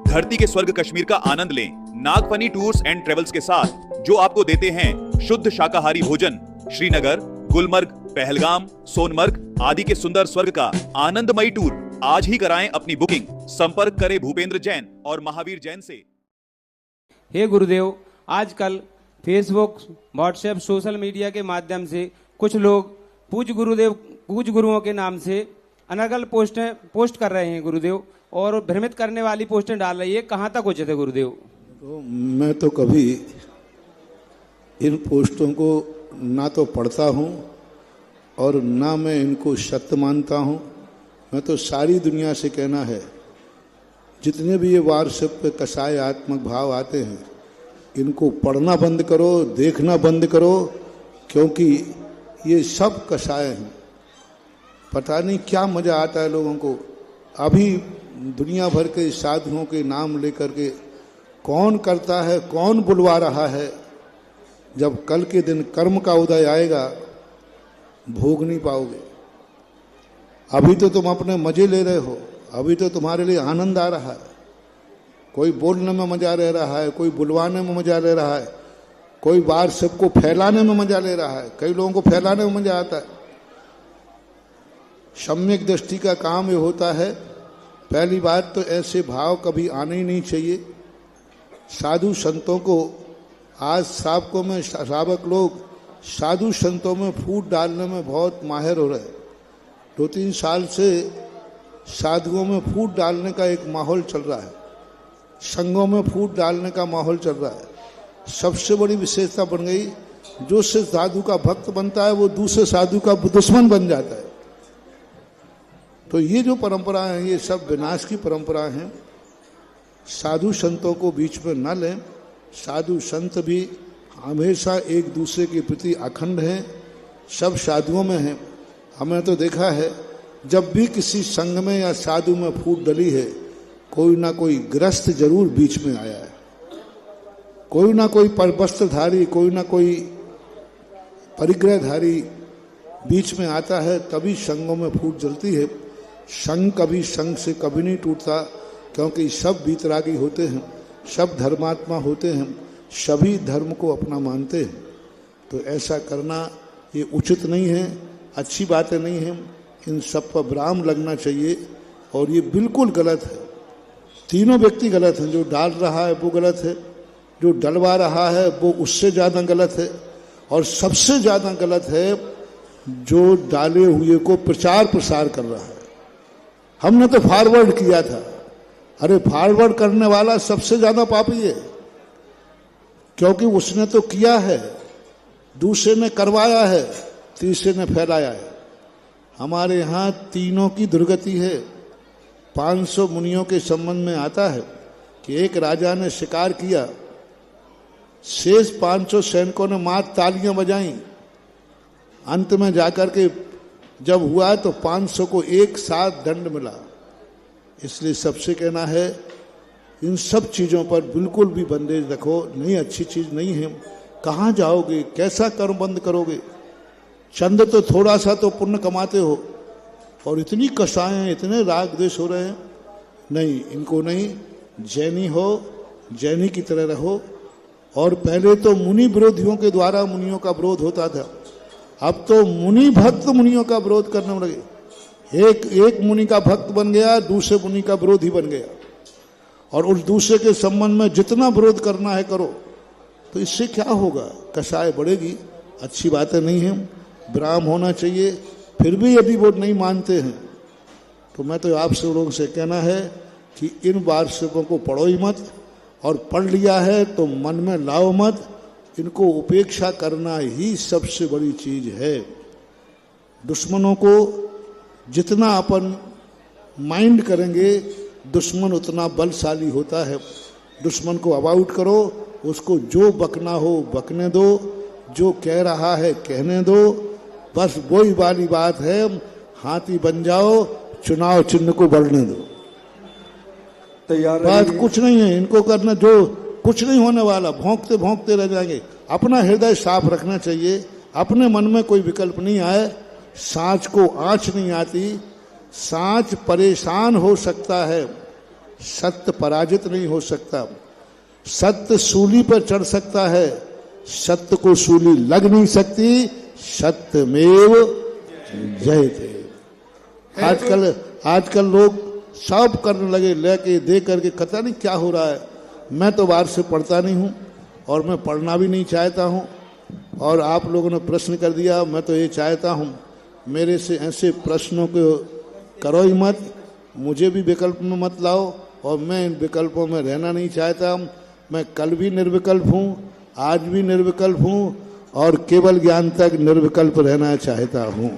धरती के स्वर्ग कश्मीर का आनंद लें नागफनी टूर्स एंड ट्रेवल्स के साथ, जो आपको देते हैं शुद्ध शाकाहारी भोजन। श्रीनगर, गुलमर्ग, पहलगाम, सोनमर्ग आदि के सुंदर स्वर्ग का आनंदमयी टूर आज ही कराएं अपनी बुकिंग। संपर्क करें भूपेंद्र जैन और महावीर जैन से। हे गुरुदेव, आजकल फेसबुक, व्हाट्सएप, सोशल मीडिया के माध्यम से कुछ लोग पूज्य गुरुओं के नाम से अनर्गल पोस्ट कर रहे हैं गुरुदेव, और भ्रमित करने वाली पोस्टें डाल रही है। कहाँ तक उचित है गुरुदेव? तो मैं तो कभी इन पोस्टों को ना तो पढ़ता हूँ और ना मैं इनको सत्य मानता हूँ। मैं तो सारी दुनिया से कहना है, जितने भी ये व्हाट्सएप पे कषायात्मक भाव आते हैं, इनको पढ़ना बंद करो, देखना बंद करो, क्योंकि ये सब कषाय हैं। पता नहीं क्या मजा आता है लोगों को। अभी दुनिया भर के साधुओं के नाम लेकर के कौन करता है, कौन बुलवा रहा है। जब कल के दिन कर्म का उदय आएगा, भोग नहीं पाओगे। अभी तो तुम अपने मजे ले रहे हो, अभी तो तुम्हारे लिए आनंद आ रहा है। कोई बोलने में मजा ले रहा है, कोई बुलवाने में मजा ले रहा है, कोई बार सबको फैलाने में मजा ले रहा है। कई लोगों को फैलाने में मजा आता है। सम्यक दृष्टि का काम ये होता है, पहली बात तो ऐसे भाव कभी आने ही नहीं चाहिए। साधु संतों को आज श्रावक लोग साधु संतों में फूट डालने में बहुत माहिर हो रहे हैं। 2-3 साल से साधुओं में फूट डालने का एक माहौल चल रहा है, संघों में फूट डालने का माहौल चल रहा है। सबसे बड़ी विशेषता बन गई, जो से साधु का भक्त बनता है वो दूसरे साधु का दुश्मन बन जाता है। तो ये जो परंपरा है, ये सब विनाश की परंपरा है। साधु संतों को बीच में न लें। साधु संत भी हमेशा एक दूसरे के प्रति अखंड हैं, सब साधुओं में हैं। हमने तो देखा है, जब भी किसी संघ में या साधु में फूट डली है, कोई ना कोई ग्रस्त जरूर बीच में आया है। कोई ना कोई वस्त्रधारी, कोई ना कोई परिग्रहधारी बीच में आता है, तभी संघों में फूट जलती है। संघ कभी संघ से कभी नहीं टूटता, क्योंकि सब वीतरागी होते हैं, सब धर्मात्मा होते हैं, सभी धर्म को अपना मानते हैं। तो ऐसा करना ये उचित नहीं है, अच्छी बातें नहीं है। इन सब पर विराम लगना चाहिए, और ये बिल्कुल गलत है। तीनों व्यक्ति गलत हैं। जो डाल रहा है वो गलत है, जो डलवा रहा है वो उससे ज़्यादा गलत है, और सबसे ज़्यादा गलत है जो डाले हुए को प्रचार प्रसार कर रहा है। हमने तो फॉरवर्ड किया था। अरे फॉरवर्ड करने वाला सबसे ज़्यादा पापी है, क्योंकि उसने तो किया है, दूसरे ने करवाया है, तीसरे ने फैलाया है। हमारे यहाँ तीनों की दुर्गति है। 500 मुनियों के संबंध में आता है कि एक राजा ने शिकार किया, शेष 500 सैनिकों ने मार तालियां बजाई। अंत में जाकर के जब हुआ तो 500 को एक साथ दंड मिला। इसलिए सबसे कहना है, इन सब चीज़ों पर बिल्कुल भी बंदेज रखो। नहीं, अच्छी चीज़ नहीं है। कहाँ जाओगे, कैसा कर्म बंद करोगे? चंद तो थोड़ा सा तो पुण्य कमाते हो, और इतनी कषाएं, इतने राग द्वेष हो रहे हैं। नहीं, इनको नहीं। जैनी हो, जैनी की तरह रहो। और पहले तो मुनि विरोधियों के द्वारा मुनियों का विरोध होता था, अब तो मुनि भक्त मुनियों का विरोध करने में लगे। एक मुनि का भक्त बन गया, दूसरे मुनि का विरोधी बन गया, और उस दूसरे के संबंध में जितना विरोध करना है करो। तो इससे क्या होगा? कषाय बढ़ेगी। अच्छी बातें नहीं है, विराम होना चाहिए। फिर भी यदि वो नहीं मानते हैं, तो मैं तो आप सब लोगों से कहना है कि इन वार्षिकों को पढ़ो ही मत, और पढ़ लिया है तो मन में लाओ मत। इनको उपेक्षा करना ही सबसे बड़ी चीज है। दुश्मनों को जितना अपन माइंड करेंगे, दुश्मन उतना बलशाली होता है। दुश्मन को अवॉइड करो, उसको जो बकना हो बकने दो, जो कह रहा है कहने दो। बस वही वाली बात है, हाथी बन जाओ, चुनाव चिन्ह को बढ़ने दो। तैयार बात कुछ नहीं है इनको करना, जो कुछ नहीं होने वाला। भौंकते भौंकते रह जाएंगे। अपना हृदय साफ रखना चाहिए, अपने मन में कोई विकल्प नहीं आए। सांच को आँच नहीं आती, सांच परेशान हो सकता है, सत्य पराजित नहीं हो सकता। सत्य सूली पर चढ़ सकता है, सत्य को सूली लग नहीं सकती। सत्यमेव जयते। आजकल लोग सब करने लगे, लेके दे करके, पता नहीं क्या हो रहा है। मैं तो बाहर से पढ़ता नहीं हूँ और मैं पढ़ना भी नहीं चाहता हूँ। और आप लोगों ने प्रश्न कर दिया, मैं तो ये चाहता हूँ मेरे से ऐसे प्रश्नों को करो ही मत, मुझे भी विकल्प में मत लाओ, और मैं इन विकल्पों में रहना नहीं चाहता। मैं कल भी निर्विकल्प हूँ, आज भी निर्विकल्प हूँ, और केवल ज्ञान तक निर्विकल्प रहना चाहता हूँ।